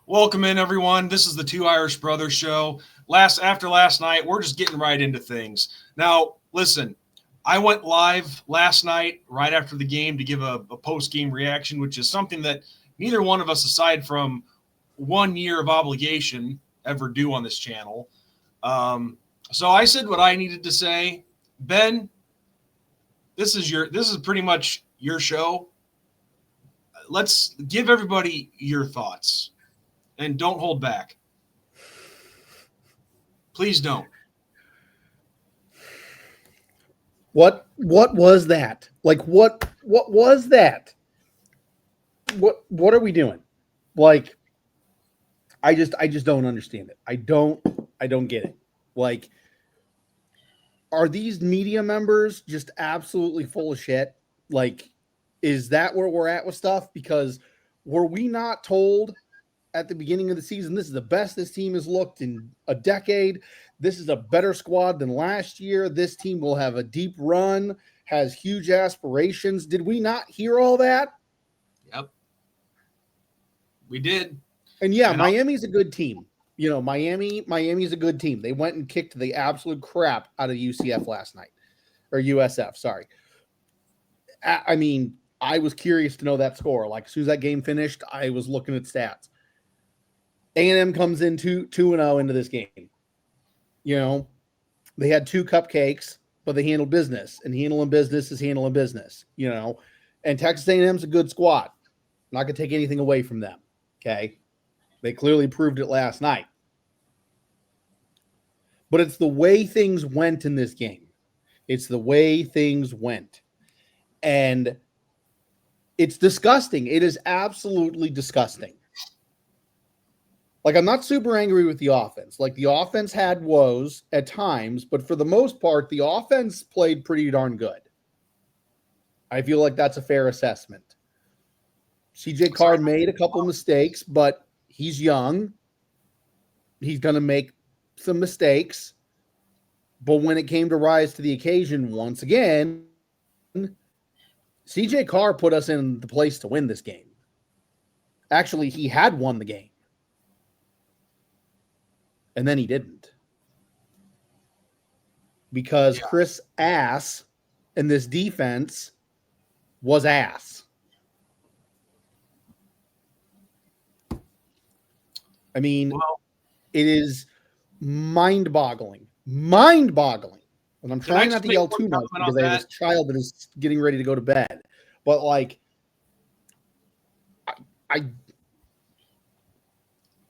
Welcome in, everyone. This is the Two Irish Brothers show. After last night, we're just getting right into things. Now, listen, I went live last night right after the game to give a post-game reaction, which is something that neither one of us, aside from 1 year of obligation, ever do on this channel. So I said what I needed to say. Ben, this is pretty much your show. Let's give everybody your thoughts. And don't hold back. Please don't. What was that? Like what was that? What are we doing? Like I just don't understand it. I don't get it. Like, are these media members just absolutely full of shit? Like, is that where we're at with stuff? Because were we not told at the beginning of the season, this is the best this team has looked in a decade. This is a better squad than last year. This team will have a deep run, has huge aspirations. Did we not hear all that? Yep. We did. And yeah, Miami's a good team. You know, Miami's a good team. They went and kicked the absolute crap out of UCF last night. Or USF, sorry. I mean, I was curious to know that score. Like, as soon as that game finished, I was looking at stats. A&M comes in 2-0 into this game. You know, they had 2 cupcakes, but they handled business, and handling business is handling business, you know. And Texas A&M's a good squad. I'm not going to take anything away from them, okay? They clearly proved it last night. But it's the way things went in this game. It's the way things went. And it's disgusting. It is absolutely disgusting. Like, I'm not super angry with the offense. Like, the offense had woes at times, but for the most part, the offense played pretty darn good. I feel like that's a fair assessment. CJ Carr made a couple mistakes, but he's young. He's going to make some mistakes. But when it came to rise to the occasion once again, CJ Carr put us in the place to win this game. Actually, he had won the game. And then he didn't. Because Chris ass in this defense was ass. I mean, it is mind-boggling. Mind-boggling. And I'm trying not to yell too much because I have this child that is getting ready to go to bed. But, like,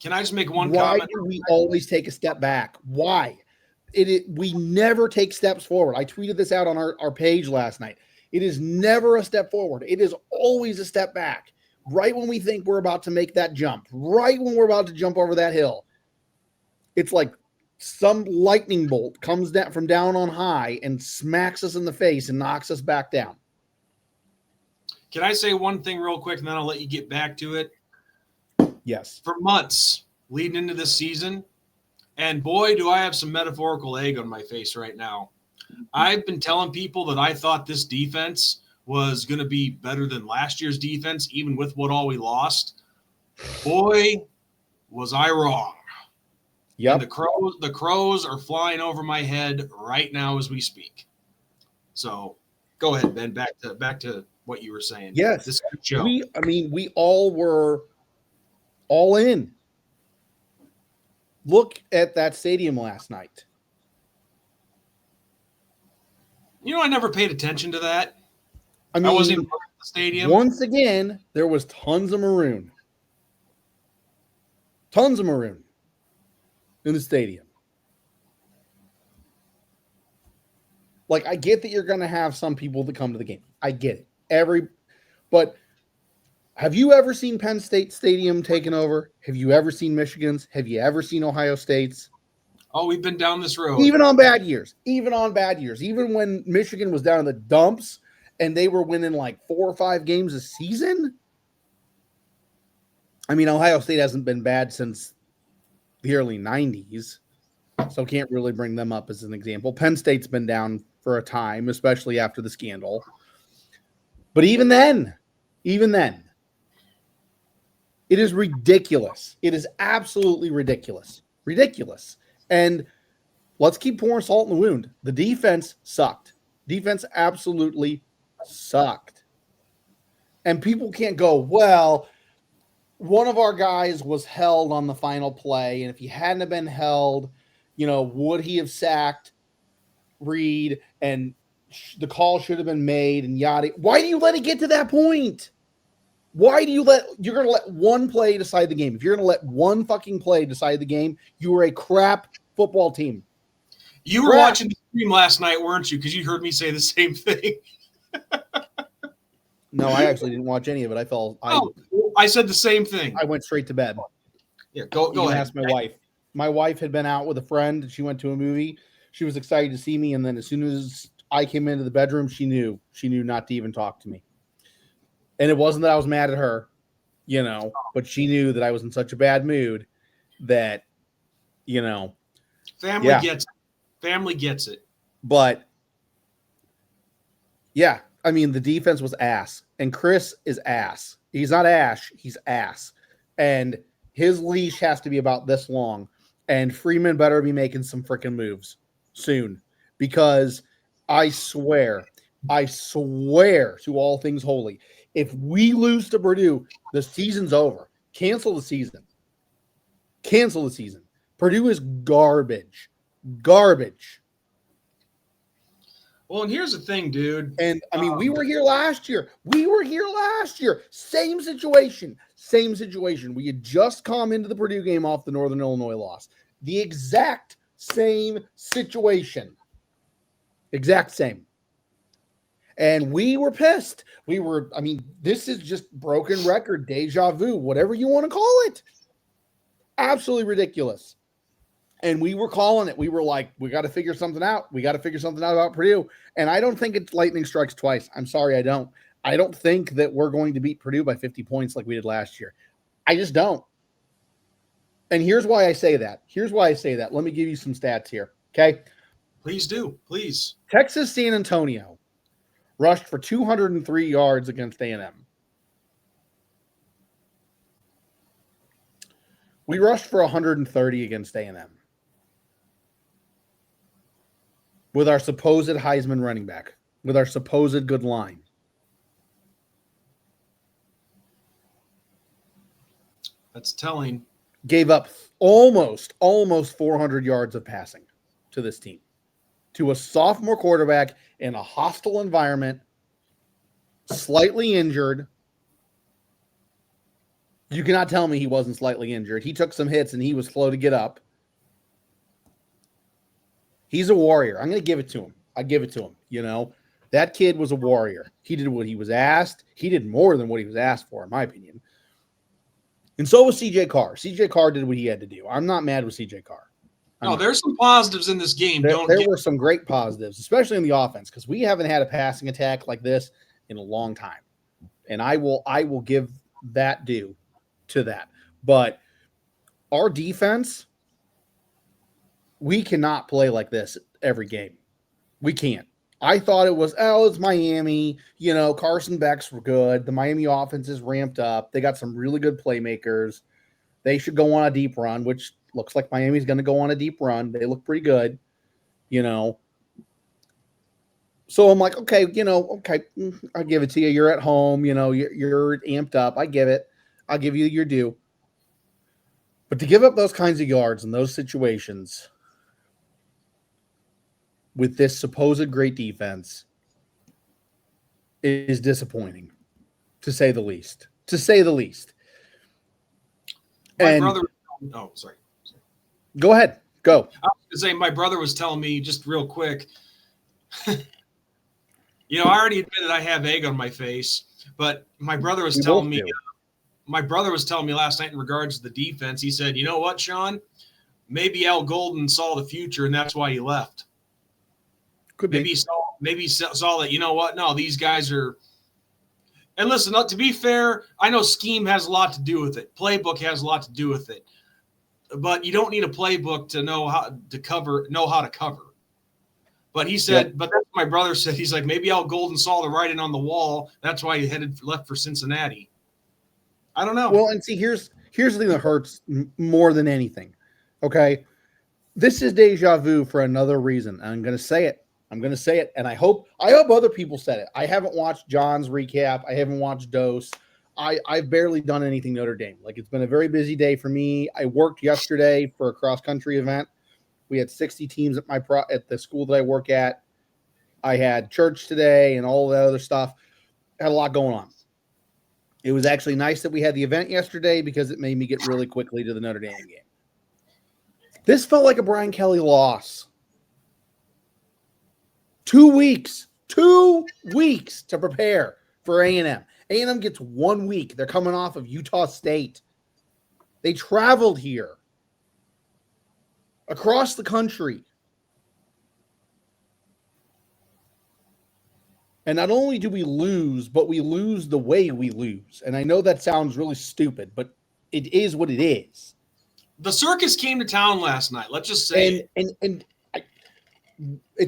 Can I just make one comment? Why do we always take a step back? Why? We never take steps forward. I tweeted this out on our page last night. It is never a step forward. It is always a step back. Right when we think we're about to make that jump, right when we're about to jump over that hill, it's like some lightning bolt comes down from down on high and smacks us in the face and knocks us back down. Can I say one thing real quick, and then I'll let you get back to it? Yes. For months leading into this season, and boy, do I have some metaphorical egg on my face right now. I've been telling people that I thought this defense was going to be better than last year's defense, even with what all we lost. Boy, was I wrong. Yep. And the crows are flying over my head right now as we speak. So go ahead, Ben. Back to what you were saying. Yes. This show. We all were all in. Look at that stadium last night. You know, I never paid attention to that. I wasn't even part of the stadium. Once again, there was tons of maroon. Tons of maroon in the stadium. Like, I get that you're going to have some people that come to the game. I get it. But have you ever seen Penn State Stadium taken over? Have you ever seen Michigan's? Have you ever seen Ohio State's? Oh, we've been down this road. Even on bad years. Even when Michigan was down in the dumps and they were winning like 4 or 5 games a season. I mean, Ohio State hasn't been bad since the early 90s, so can't really bring them up as an example. Penn State's been down for a time, especially after the scandal. But even then, It is ridiculous. It is absolutely ridiculous. Ridiculous. And let's keep pouring salt in the wound. The defense sucked. Defense absolutely sucked. And people can't go, well, one of our guys was held on the final play. And if he hadn't have been held, would he have sacked Reed? And the call should have been made and yada. Why do you let it get to that point? Why do you're going to let one play decide the game? If you're going to let one fucking play decide the game, you are a crap football team. You were watching the stream last night, weren't you? Because you heard me say the same thing. No, I actually didn't watch any of it. I said the same thing. I went straight to bed. Yeah, go ahead. Ask my wife. My wife had been out with a friend. She went to a movie. She was excited to see me, and then as soon as I came into the bedroom, she knew not to even talk to me. And it wasn't that I was mad at her, but she knew that I was in such a bad mood that, Family gets it. Family gets it. But, yeah, I mean, the defense was ass. And Chris is ass. He's not Ash. He's ass. And his leash has to be about this long. And Freeman better be making some freaking moves soon. Because I swear to all things holy, if we lose to Purdue, the season's over. Cancel the season. Purdue is garbage. Garbage. Well, and here's the thing, dude. And, I mean, we were here last year. Same situation. We had just come into the Purdue game off the Northern Illinois loss. The exact same situation. Exact same. And we were pissed. This is just broken record, deja vu, whatever you want to call it. Absolutely ridiculous. And we were calling it. We were like, we got to figure something out. We got to figure something out about Purdue. And I don't think it's lightning strikes twice. I'm sorry, I don't. I don't think that we're going to beat Purdue by 50 points like we did last year. I just don't. And here's why I say that. Let me give you some stats here, okay? Please do. Please. Texas San Antonio rushed for 203 yards against A&M. We rushed for 130 against A&M. With our supposed Heisman running back. With our supposed good line. That's telling. Gave up almost 400 yards of passing to this team. To a sophomore quarterback in a hostile environment, slightly injured. You cannot tell me he wasn't slightly injured. He took some hits and he was slow to get up. He's a warrior. I'm going to give it to him. I give it to him. That kid was a warrior. He did what he was asked. He did more than what he was asked for, in my opinion. And so was CJ Carr. CJ Carr did what he had to do. I'm not mad with CJ Carr. No, there's some positives in this game. There were some great positives, especially in the offense, because we haven't had a passing attack like this in a long time. And I will give that due to that. But our defense, we cannot play like this every game. We can't. I thought it was, it's Miami. Carson Becks were good. The Miami offense is ramped up. They got some really good playmakers. They should go on a deep run, which looks like Miami's going to go on a deep run. They look pretty good, So I'm like, okay, I'll give it to you. You're at home, you're amped up. I give it. I'll give you your due. But to give up those kinds of yards in those situations with this supposed great defense is disappointing, to say the least. My brother. Oh, sorry. Go ahead. Go. I was going to say, my brother was telling me just real quick. I already admitted I have egg on my face, but my brother was telling me. My brother was telling me last night in regards to the defense. He said, "You know what, Sean? Maybe Al Golden saw the future, and that's why he left. Maybe he saw that. You know what? No, these guys are." And listen, to be fair, I know scheme has a lot to do with it. Playbook has a lot to do with it. But you don't need a playbook to know how to cover. But he said, But that's what my brother said. He's like, maybe Al Golden saw the writing on the wall. That's why he left for Cincinnati. I don't know. Well, and see, here's the thing that hurts more than anything. Okay, here's the thing that hurts more than anything. Okay, this is deja vu for another reason. I'm going to say it. And I hope other people said it. I haven't watched John's recap. I haven't watched Dose. I've barely done anything Notre Dame. Like, it's been a very busy day for me. I worked yesterday for a cross country event. We had 60 teams at the school that I work at. I had church today and all that other stuff. Had a lot going on. It was actually nice that we had the event yesterday because it made me get really quickly to the Notre Dame game. This felt like a Brian Kelly loss. 2 weeks to prepare for A&M. A&M gets 1 week. They're coming off of Utah State. They traveled here across the country. And not only do we lose, but we lose the way we lose. And I know that sounds really stupid, but it is what it is. The circus came to town last night. Let's just say it's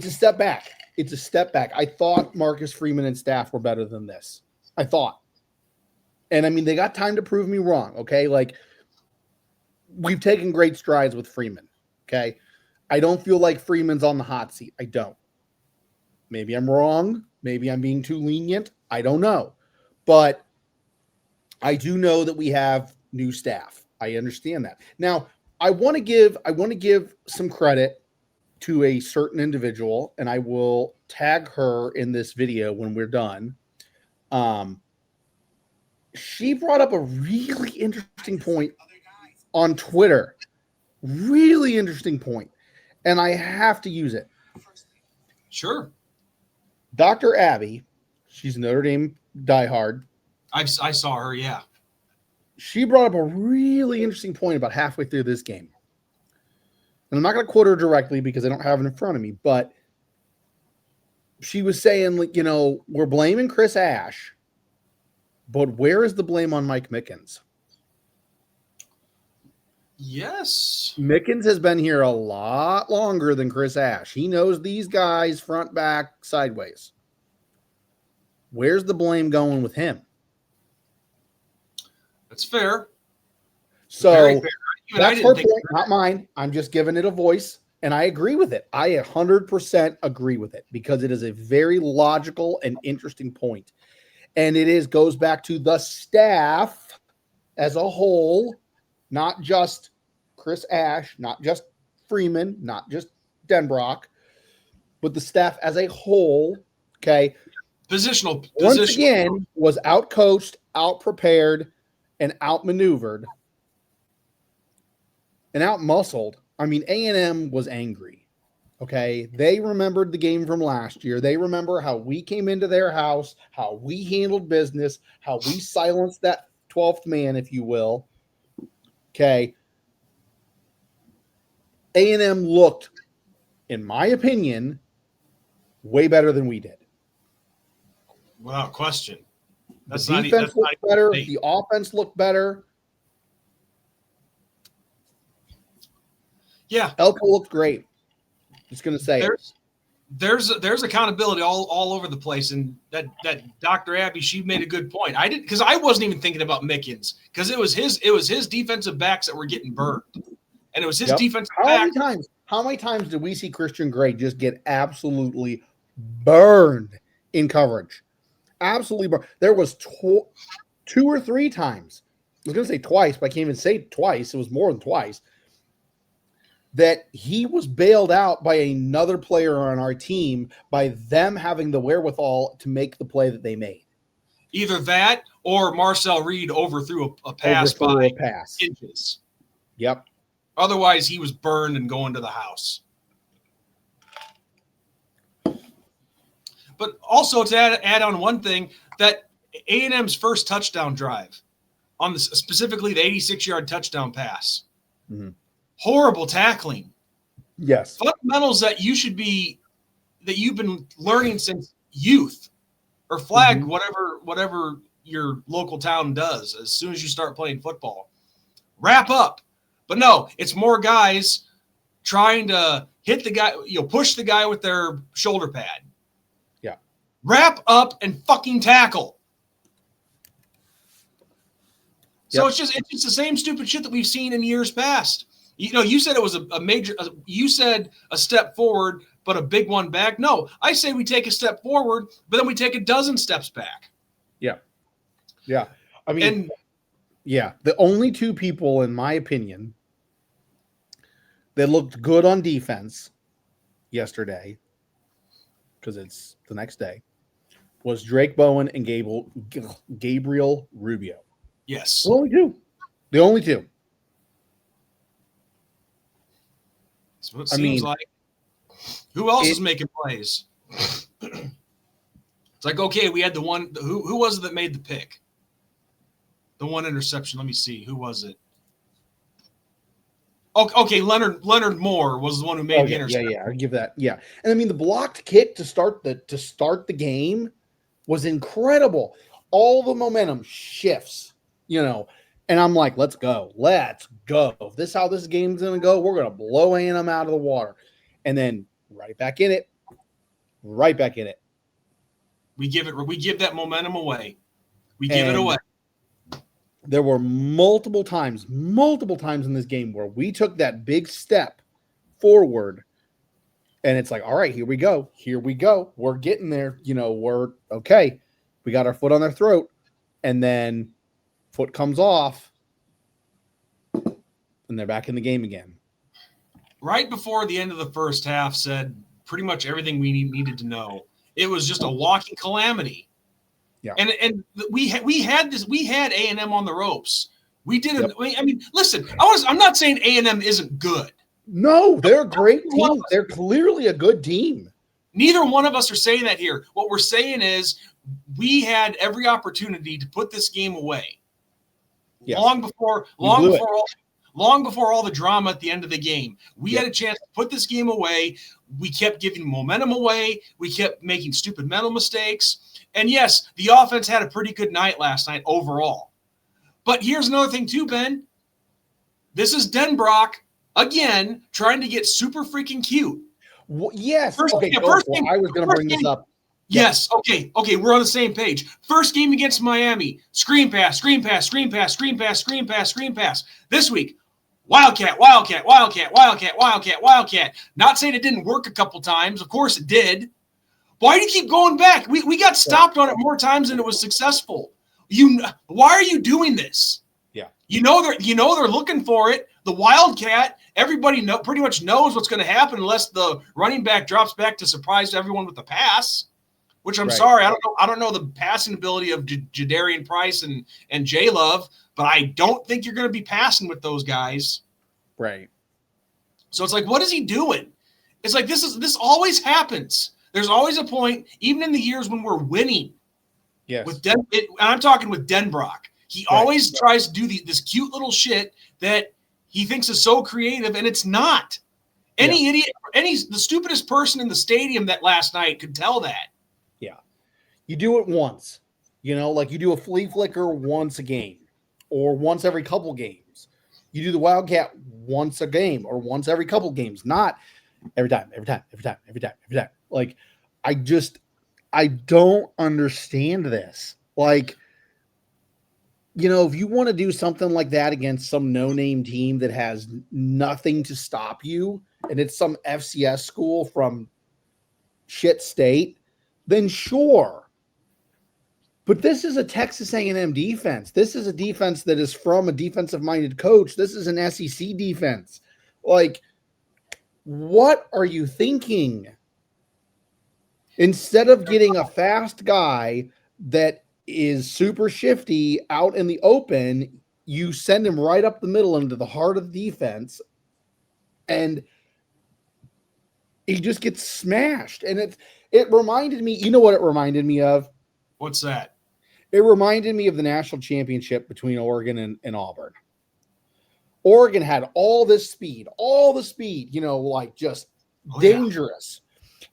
a step back. It's a step back. I thought Marcus Freeman and staff were better than this. I thought. And I mean, they got time to prove me wrong, okay? Like, we've taken great strides with Freeman, okay? I don't feel like Freeman's on the hot seat. I don't. Maybe I'm wrong. Maybe I'm being too lenient. I don't know. But I do know that we have new staff. I understand that. Now, I want to give some credit to a certain individual, and I will tag her in this video when we're done. She brought up a really interesting point on Twitter. Really interesting point. And I have to use it. Sure. Dr. Abby, she's Notre Dame diehard. I saw her, yeah. She brought up a really interesting point about halfway through this game. And I'm not going to quote her directly because I don't have it in front of me, but she was saying, like, you know, we're blaming Chris Ash, but where is the blame on Mike Mickens? Yes. Mickens has been here a lot longer than Chris Ash. He knows these guys front, back, sideways. Where's the blame going with him? That's fair. So Very fair. that's her point, not mine. I'm just giving it a voice, and I agree with it. I 100% agree with it because it is a very logical and interesting point. And it goes back to the staff as a whole, not just Chris Ash, not just Freeman, not just Denbrock, but the staff as a whole, okay? Positional. Once again, was out-coached, out-prepared, and outmaneuvered, and out-muscled. I mean, A&M was angry, okay? They remembered the game from last year. They remember how we came into their house, how we handled business, how we silenced that 12th man, if you will, okay? A&M looked, in my opinion, way better than we did. Without question. The defense looked better. The offense looked better. Yeah. Elko looked great. Just going to say there's accountability all over the place, and that Dr. Abby, she made a good point. Because I wasn't even thinking about Mickens because it was his defensive backs that were getting burned, and it was his defensive back. How many times did we see Christian Gray just get absolutely burned in coverage? Absolutely burned. There was 2 or 3 times. I was going to say twice, but I can't even say twice. It was more than twice. That he was bailed out by another player on our team by them having the wherewithal to make the play that they made. Either that or Marcel Reed overthrew a pass by inches. Yep. Otherwise, he was burned and going to the house. But also to add on one thing, that A&M's first touchdown drive, on specifically the 86-yard touchdown pass, horrible tackling. Yes, fundamentals that you've been learning since youth, or flag whatever your local town does as soon as you start playing football. Wrap up, but no, it's more guys trying to hit the guy, push the guy with their shoulder pad. Wrap up and fucking tackle. So it's just the same stupid shit that we've seen in years past. You said it was a major. You said a step forward, but a big one back. No, I say we take a step forward, but then we take a dozen steps back. Yeah. I mean, the only two people, in my opinion, that looked good on defense yesterday, because it's the next day, was Drake Bowen and Gabriel Rubio. Yes. The only two. That's what it seems like. Who else is making plays? It's like, okay, we had the one. Who was it that made the pick? The one interception. Let me see. Who was it? Okay, Leonard Moore was the one who made the interception. Yeah, I'll give that. Yeah, and I mean the blocked kick to start the game was incredible. All the momentum shifts, and I'm like, let's go. If this is how this game's gonna go, we're gonna blow A&M out of the water, and then right back in it. We give that momentum away. We give it away. There were multiple times in this game where we took that big step forward, and it's like, all right, here we go. We're getting there. We're okay. We got our foot on their throat, and then foot comes off, and they're back in the game again. Right before the end of the first half said pretty much everything we needed to know. It was just a walking calamity. Yeah. And we had A&M on the ropes. We didn't. Yep. I mean, listen, I'm not saying A&M isn't good. No, they're a great team. They're clearly a good team. Neither one of us are saying that here. What we're saying is we had every opportunity to put this game away. Yes. Long before all the drama at the end of the game. We had a chance to put this game away. We kept giving momentum away. We kept making stupid mental mistakes. And yes, the offense had a pretty good night last night overall. But here's another thing too, Ben. This is Denbrock, again, trying to get super freaking cute. Well, yes. I was going to bring this up. Yes. Okay. We're on the same page. First game against Miami. Screen pass. This week, Wildcat. Not saying it didn't work a couple times. Of course it did. Why do you keep going back? We got stopped on it more times than it was successful. Why are you doing this? Yeah. They're looking for it. The Wildcat, everybody pretty much knows what's going to happen unless the running back drops back to surprise everyone with the pass. Which I'm sorry, I don't know the passing ability of Jadarian Price and J Love, but I don't think you're going to be passing with those guys. Right. So it's like, what is he doing? It's like this always happens. There's always a point, even in the years when we're winning. Yes. I'm talking with Denbrock. He always tries to do this cute little shit that he thinks is so creative, and it's not. Any idiot, the stupidest person in the stadium that last night could tell that. Yeah. You do it once. Like you do a flea flicker once a game or once every couple games. You do the Wildcat once a game or once every couple games, not every time. Like, I don't understand this. Like, if you want to do something like that against some no-name team that has nothing to stop you, and it's some FCS school from shit state, then sure. But this is a Texas A&M defense. This is a defense that is from a defensive-minded coach. This is an SEC defense. Like, what are you thinking? Instead of getting a fast guy that is super shifty out in the open, you send him right up the middle into the heart of the defense, and he just gets smashed. And it reminded me, you know what it reminded me of? What's that? It reminded me of the national championship between Oregon and Auburn. Oregon had all the speed, like just dangerous. Yeah.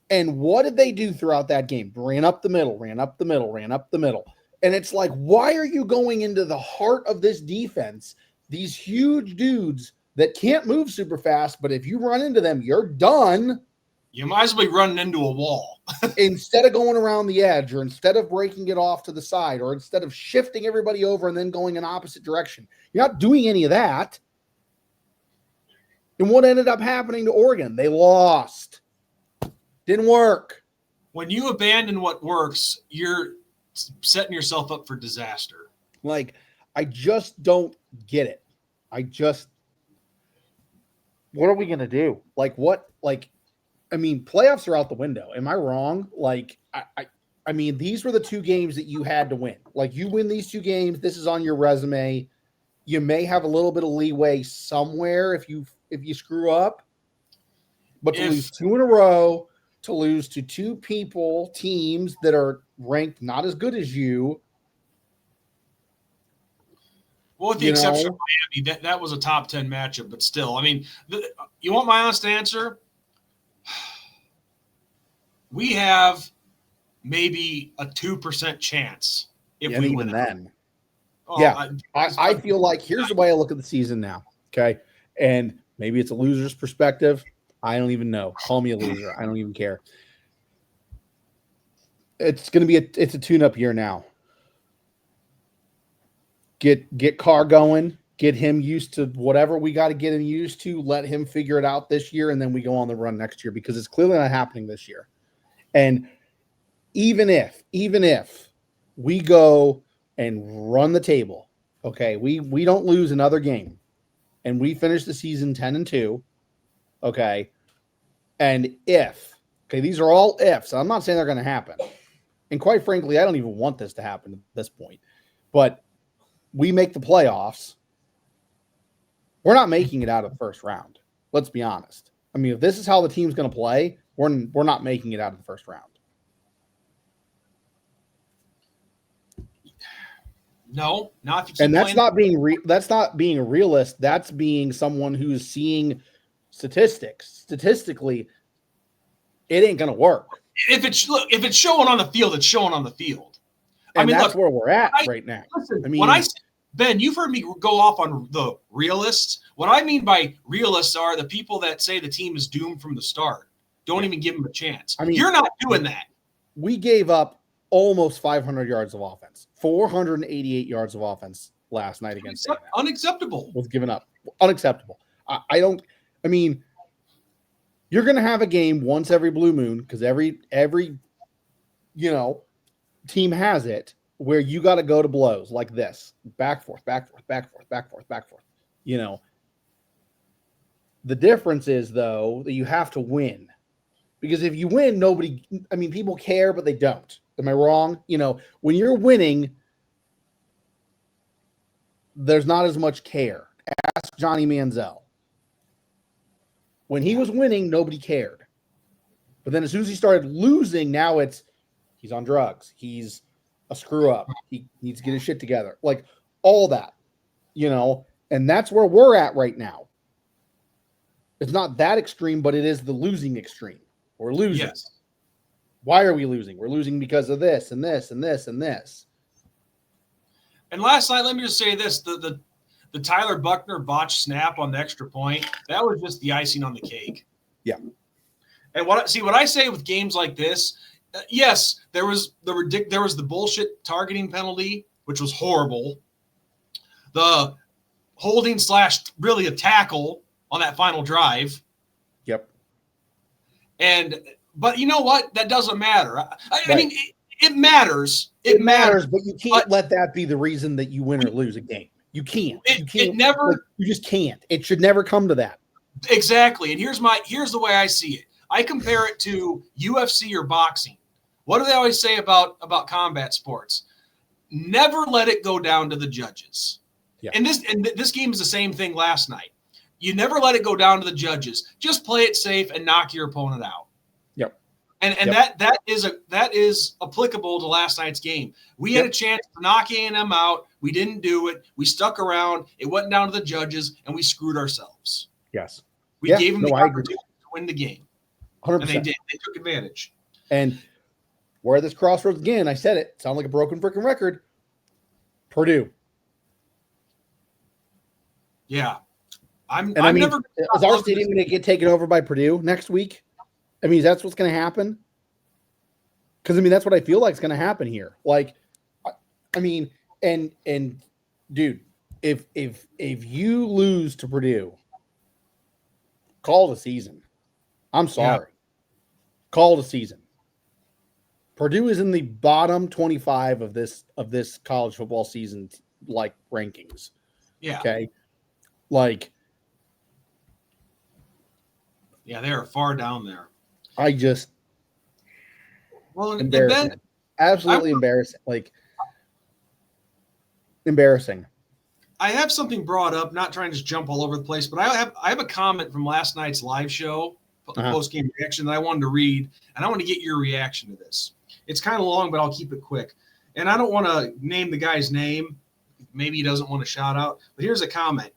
And what did they do throughout that game? Ran up the middle. And it's like, why are you going into the heart of this defense? These huge dudes that can't move super fast, but if you run into them, you're done. You might as well be running into a wall. Instead of going around the edge, or instead of breaking it off to the side, or instead of shifting everybody over and then going in opposite direction, you're not doing any of that. And what ended up happening to Oregon? They lost. Didn't work. When you abandon what works, you're setting yourself up for disaster. Like, I just don't get it. What are we going to do? Playoffs are out the window. Am I wrong? I mean, these were the two games that you had to win. Like, you win these two games, this is on your resume. You may have a little bit of leeway somewhere if you screw up. But to lose two in a row, to lose to two teams that are ranked not as good as you. Well, with the exception of Miami, that was a top 10 matchup, but still, I mean, you want my honest answer? We have maybe a 2% chance if we win then. Oh, yeah, I feel like here's the way I look at the season now, okay? And maybe it's a loser's perspective. I don't even know. Call me a loser. I don't even care. It's going to be it's a tune-up year now. Get Carr going. Get him used to whatever we got to get him used to. Let him figure it out this year, and then we go on the run next year because it's clearly not happening this year. And even if we go and run the table, okay, we don't lose another game, and we finish the season 10-2, okay, and these are all ifs. I'm not saying they're going to happen, and quite frankly, I don't even want this to happen at this point, but we make the playoffs, we're not making it out of the first round. Let's be honest. I mean, if this is how the team's going to play, we're not making it out of the first round. No, not if you keep and that's not being that's not being a realist. That's being someone who's seeing statistics. Statistically, it ain't going to work. If it's showing on the field, it's showing on the field. And that's where we're at right now. Listen, Ben, you've heard me go off on the realists. What I mean by realists are the people that say the team is doomed from the start. Don't even give them a chance. I mean, you're not doing that. We gave up almost 500 yards of offense, 488 yards of offense last night against A&M. Unacceptable. Was given up. Unacceptable. I mean, you're going to have a game once every blue moon because every team has it where you got to go to blows like this, back, forth. The difference is, though, that you have to win. Because if you win, people care, but they don't. Am I wrong? When you're winning, there's not as much care. Ask Johnny Manziel. When he was winning, nobody cared. But then as soon as he started losing, now he's on drugs. He's a screw up. He needs to get his shit together. Like all that, and that's where we're at right now. It's not that extreme, but it is the losing extreme. We're losing. Yes. Why are we losing? We're losing because of this and this and this and this. And last night, let me just say this: the Tyler Buckner botched snap on the extra point, that was just the icing on the cake. Yeah. And what I say with games like this, yes, there was the bullshit targeting penalty, which was horrible. The holding / really a tackle on that final drive. Yep. But you know what? That doesn't matter. I mean, it matters. It matters, but you can't let that be the reason that you win or lose a game. You can't. It never. You just can't. It should never come to that. Exactly. And here's the way I see it. I compare it to UFC or boxing. What do they always say about combat sports? Never let it go down to the judges. Yeah. And this game is the same thing last night. You never let it go down to the judges. Just play it safe and knock your opponent out. Yep. And that is applicable to last night's game. We had a chance to knock A&M out. We didn't do it. We stuck around. It went down to the judges, and we screwed ourselves. Yes. We gave them the opportunity to win the game. 100%. And they did. They took advantage. And we're at this crossroads again. I said it. Sound like a broken freaking record. Purdue. Yeah. Is our stadium going to get taken over by Purdue next week? I mean, that's what's going to happen. Because I mean, that's what I feel like is going to happen here. Like, I mean, and dude, if you lose to Purdue, call the season. I'm sorry, call the season. Purdue is in the bottom 25 of this college football season, like rankings. Yeah. Okay. Like, yeah, they are far down there. I just embarrassing. Ben, absolutely embarrassing. Like, embarrassing. I have something brought up, not trying to just jump all over the place, but I have a comment from last night's live show, post-game reaction, that I wanted to read, and I want to get your reaction to this. It's kind of long, but I'll keep it quick. And I don't want to name the guy's name. Maybe he doesn't want to shout out, but here's a comment.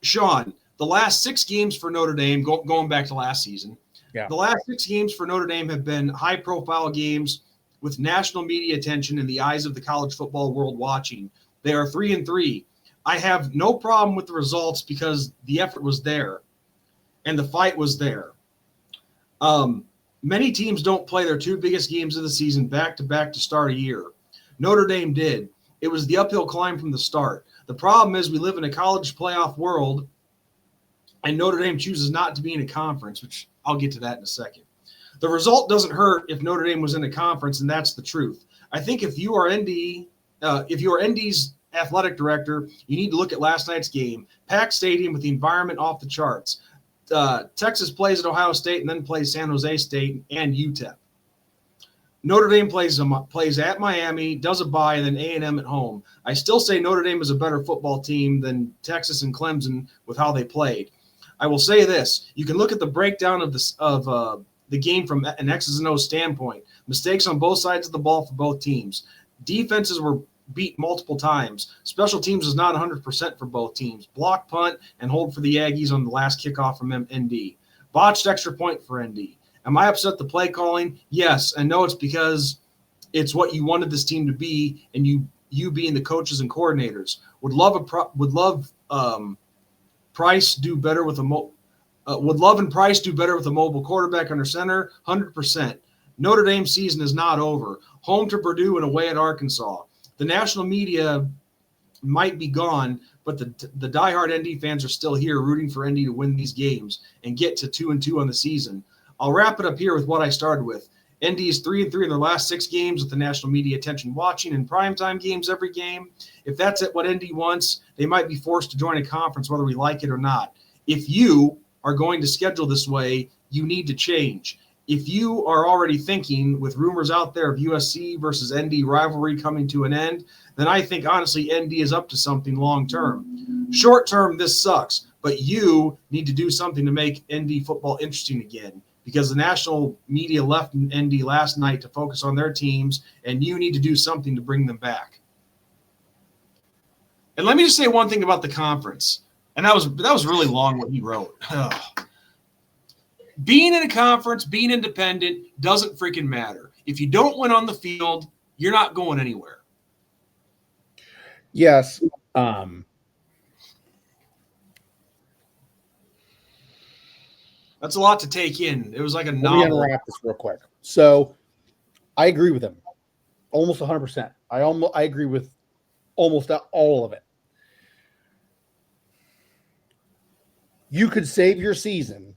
Sean, the last 6 games for Notre Dame, going back to last season, the last 6 games for Notre Dame have been high-profile games with national media attention in the eyes of the college football world watching. They are 3-3. I have no problem with the results because the effort was there and the fight was there. Many teams don't play their 2 biggest games of the season back-to-back to start a year. Notre Dame did. It was the uphill climb from the start. The problem is we live in a college playoff world, and Notre Dame chooses not to be in a conference, which I'll get to that in a second. The result doesn't hurt if Notre Dame was in a conference, and that's the truth. I think if you are ND's athletic director, you need to look at last night's game. Packed stadium with the environment off the charts. Texas plays at Ohio State and then plays San Jose State and UTEP. Notre Dame plays at Miami, does a bye, and then A&M at home. I still say Notre Dame is a better football team than Texas and Clemson with how they played. I will say this: you can look at the breakdown of the game from an X's and O's standpoint. Mistakes on both sides of the ball for both teams. Defenses were beat multiple times. Special teams is not 100% for both teams. Block, punt, and hold for the Aggies on the last kickoff from ND. Botched extra point for ND. Am I upset the play calling? Yes, and no, it's because it's what you wanted this team to be, and you being the coaches and coordinators would love Price do better with would Love and Price do better with a mobile quarterback under center? 100%. Notre Dame season is not over. Home to Purdue and away at Arkansas. The national media might be gone, but the diehard ND fans are still here rooting for ND to win these games and get to 2-2 on the season. I'll wrap it up here with what I started with. ND is 3-3 in their last 6 games with the national media attention watching in primetime games every game. If that's what ND wants, they might be forced to join a conference whether we like it or not. If you are going to schedule this way, you need to change. If you are already thinking with rumors out there of USC versus ND rivalry coming to an end, then I think honestly ND is up to something long term. Short term, this sucks, but you need to do something to make ND football interesting again, because the national media left ND last night to focus on their teams, and you need to do something to bring them back. And let me just say one thing about the conference, and that was really long what he wrote. Being in a conference, being independent doesn't freaking matter. If you don't win on the field, you're not going anywhere. Yes. That's a lot to take in. It was like a novel. Let me unwrap this real quick. So I agree with him almost 100%. I agree with almost all of it. You could save your season.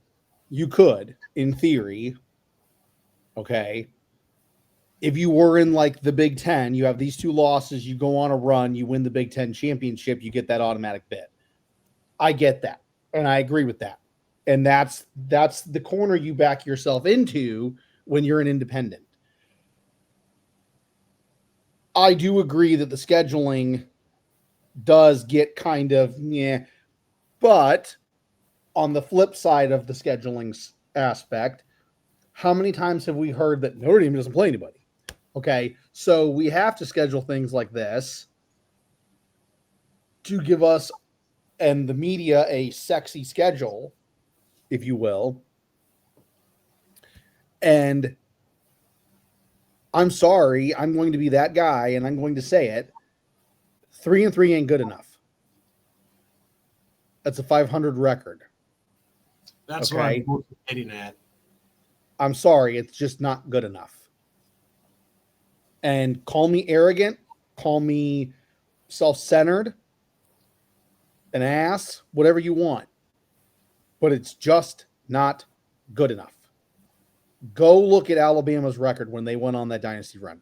You could, in theory, okay, if you were in like the Big Ten, you have these 2 losses, you go on a run, you win the Big Ten championship, you get that automatic bid. I get that, and I agree with that. And that's the corner you back yourself into when you're an independent. I do agree that the scheduling does get kind of, but on the flip side of the scheduling aspect, how many times have we heard that Notre Dame doesn't play anybody? Okay, so we have to schedule things like this to give us and the media a sexy schedule, if you will. And I'm sorry, I'm going to be that guy, and I'm going to say it. 3-3 ain't good enough. That's a 500 record. That's what I'm getting at. I'm sorry, it's just not good enough. And call me arrogant, call me self-centered, an ass, whatever you want. But it's just not good enough. Go look at Alabama's record when they went on that dynasty run.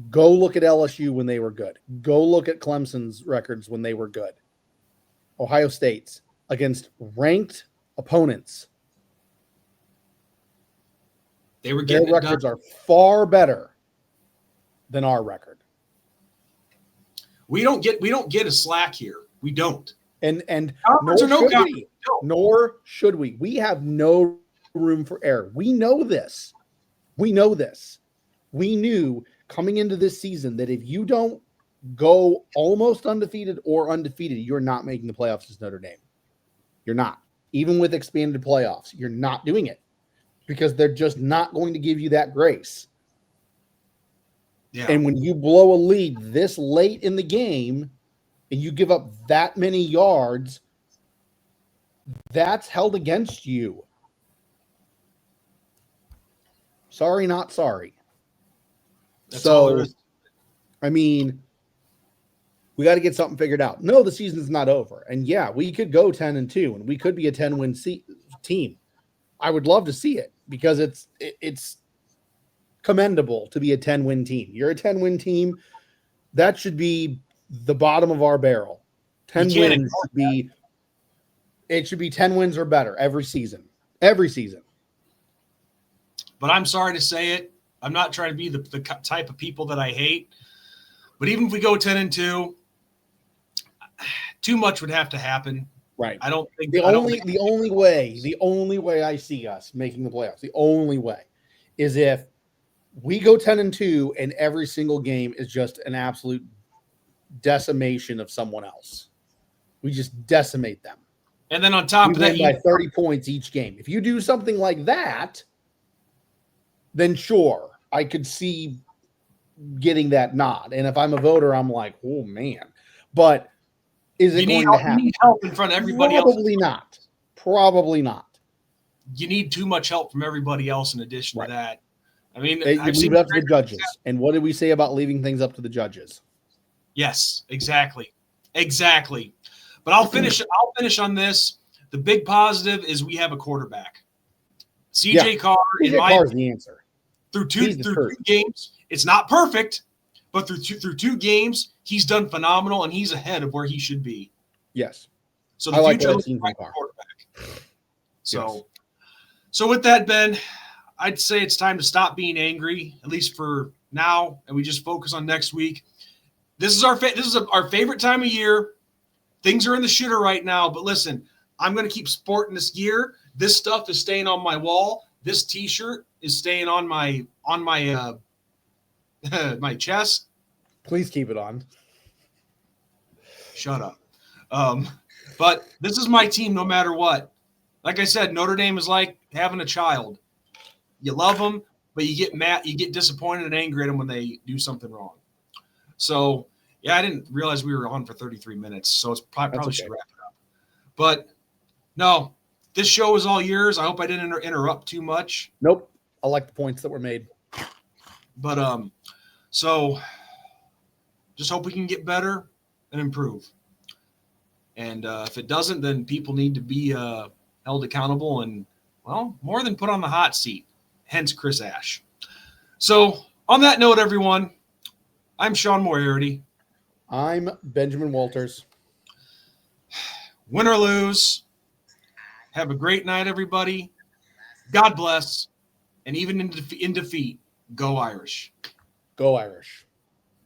Go look at LSU when they were good. Go look at Clemson's records when they were good. Ohio State's against ranked opponents. They were Their getting records are far better than our record. We don't get a slack here. We don't. And Conference or no conference, we. Nor should we. We have no room for error. We know this. We know this. We knew coming into this season that if you don't go almost undefeated or undefeated, you're not making the playoffs as Notre Dame. You're not. Even with expanded playoffs, you're not doing it because they're just not going to give you that grace. Yeah. And when you blow a lead this late in the game and you give up that many yards, that's held against you. Sorry, not sorry. That's all there So, is. I mean, we got to get something figured out. No, the season's not over. And yeah, we could go 10-2 and we could be a 10-win team. I would love to see it because it's commendable to be a 10-win team. You're a 10-win team. That should be the bottom of our barrel. 10 wins should be it should be 10 wins or better every season. Every season. But I'm sorry to say it. I'm not trying to be the type of people that I hate. But even if we go 10-2, too much would have to happen. Right. I don't think the only way I see us making the playoffs, the only way is if we go 10-2 and every single game is just an absolute decimation of someone else. We just decimate them. And then on top we of that, win by 30 points each game. If you do something like that, then sure, I could see getting that nod. And if I'm a voter, I'm like, oh man. But is it going to happen? You need help in front of everybody else. Probably not. Probably not. You need too much help from everybody else in addition to that. I mean, you leave it up to the judges. And what did we say about leaving things up to the judges? Yes, exactly. Exactly. But I'll finish on this. The big positive is we have a quarterback. CJ Carr, Carr's the answer. Through two games, it's not perfect, but through two games, he's done phenomenal and he's ahead of where he should be. Yes. So the future looks like quarterback. So with that, Ben, I'd say it's time to stop being angry, at least for now, and we just focus on next week. This is our favorite time of year. Things are in the shitter right now, but listen, I'm going to keep sporting this gear. This stuff is staying on my wall. This T-shirt is staying on my my chest. Please keep it on. Shut up. But this is my team no matter what. Like I said, Notre Dame is like having a child. You love them, but you get mad, you get disappointed and angry at them when they do something wrong. So, yeah, I didn't realize we were on for 33 minutes, so it's probably should wrap it up. But, no, this show is all yours. I hope I didn't interrupt too much. Nope. I like the points that were made. But, so just hope we can get better and improve. And if it doesn't, then people need to be held accountable and, well, more than put on the hot seat. Hence Chris Ash. So on that note, everyone, I'm Sean Moriarty. I'm Benjamin Walters. Win or lose, have a great night, everybody. God bless. And even in defeat, go Irish. Go Irish.